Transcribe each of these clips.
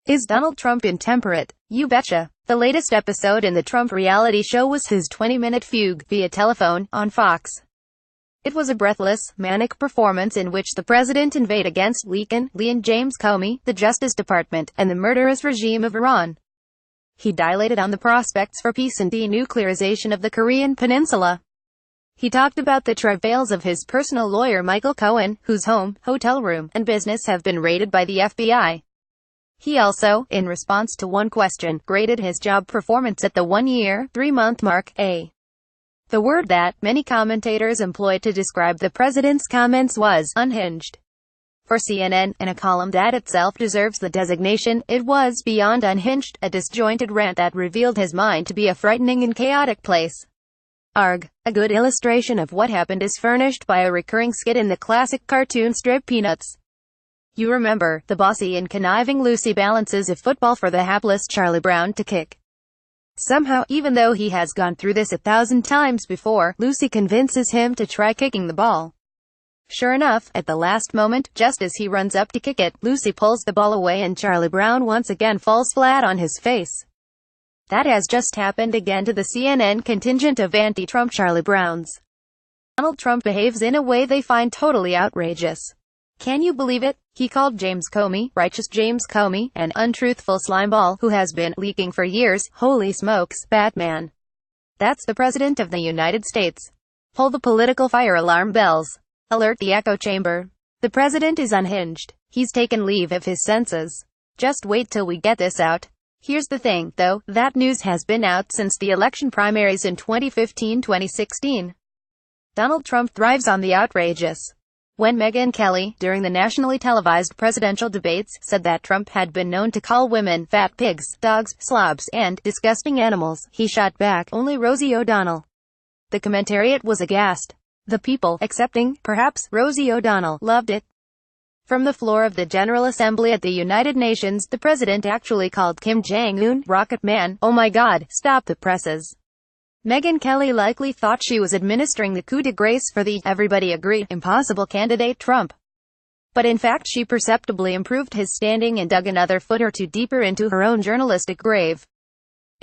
Is Donald Trump intemperate? You betcha. The latest episode in the Trump reality show was his 20-minute fugue via telephone on Fox. It was a breathless, manic performance in which the president inveighed against Leon James Comey, the Justice Department, and the murderous regime of Iran. He dilated on the prospects for peace and denuclearization of the Korean Peninsula. He talked about the travails of his personal lawyer Michael Cohen, whose home, hotel room, and business have been raided by the FBI. He also, in response to one question, graded his job performance at the 1-year, 3-month mark, A. The word that many commentators employed to describe the president's comments was unhinged. For CNN, in a column that itself deserves the designation, it was beyond unhinged, a disjointed rant that revealed his mind to be a frightening and chaotic place. Arg. A good illustration of what happened is furnished by a recurring skit in the classic cartoon strip Peanuts. You remember, the bossy and conniving Lucy balances a football for the hapless Charlie Brown to kick. Somehow, even though he has gone through this 1,000 times before, Lucy convinces him to try kicking the ball. Sure enough, at the last moment, just as he runs up to kick it, Lucy pulls the ball away and Charlie Brown once again falls flat on his face. That has just happened again to the CNN contingent of anti-Trump Charlie Browns. Donald Trump behaves in a way they find totally outrageous. Can you believe it? He called James Comey, righteous James Comey, an untruthful slimeball who has been leaking for years. Holy smokes, Batman. That's the President of the United States. Pull the political fire alarm bells. Alert the echo chamber. The President is unhinged. He's taken leave of his senses. Just wait till we get this out. Here's the thing, though, that news has been out since the election primaries in 2015-2016. Donald Trump thrives on the outrageous. When Megyn Kelly, during the nationally televised presidential debates, said that Trump had been known to call women fat pigs, dogs, slobs, and disgusting animals, he shot back, only Rosie O'Donnell. The commentariat was aghast. The people, excepting, perhaps, Rosie O'Donnell, loved it. From the floor of the General Assembly at the United Nations, the president actually called Kim Jong-un, Rocket Man. Oh my God, stop the presses. Megyn Kelly likely thought she was administering the coup de grace for the, everybody agreed, impossible candidate Trump. But in fact she perceptibly improved his standing and dug another foot or two deeper into her own journalistic grave.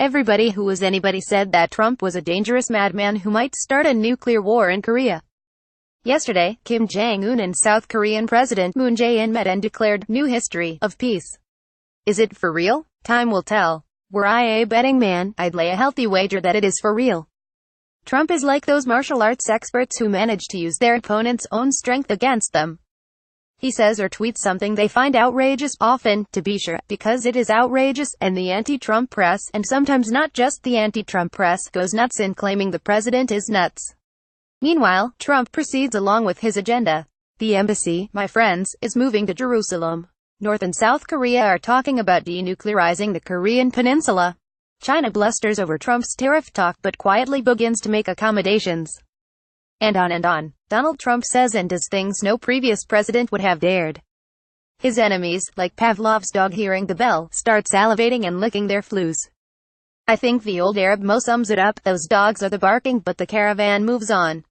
Everybody who was anybody said that Trump was a dangerous madman who might start a nuclear war in Korea. Yesterday, Kim Jong-un and South Korean President Moon Jae-in met and declared new history of peace. Is it for real? Time will tell. Were I a betting man, I'd lay a healthy wager that it is for real. Trump is like those martial arts experts who manage to use their opponent's own strength against them. He says or tweets something they find outrageous, often, to be sure, because it is outrageous, and the anti-Trump press, and sometimes not just the anti-Trump press, goes nuts in claiming the president is nuts. Meanwhile, Trump proceeds along with his agenda. The embassy, my friends, is moving to Jerusalem. North and South Korea are talking about denuclearizing the Korean Peninsula. China blusters over Trump's tariff talk but quietly begins to make accommodations. And on and on. Donald Trump says and does things no previous president would have dared. His enemies, like Pavlov's dog hearing the bell, start salivating and licking their fleas. I think the old Arab mo sums it up, those dogs are the barking but the caravan moves on.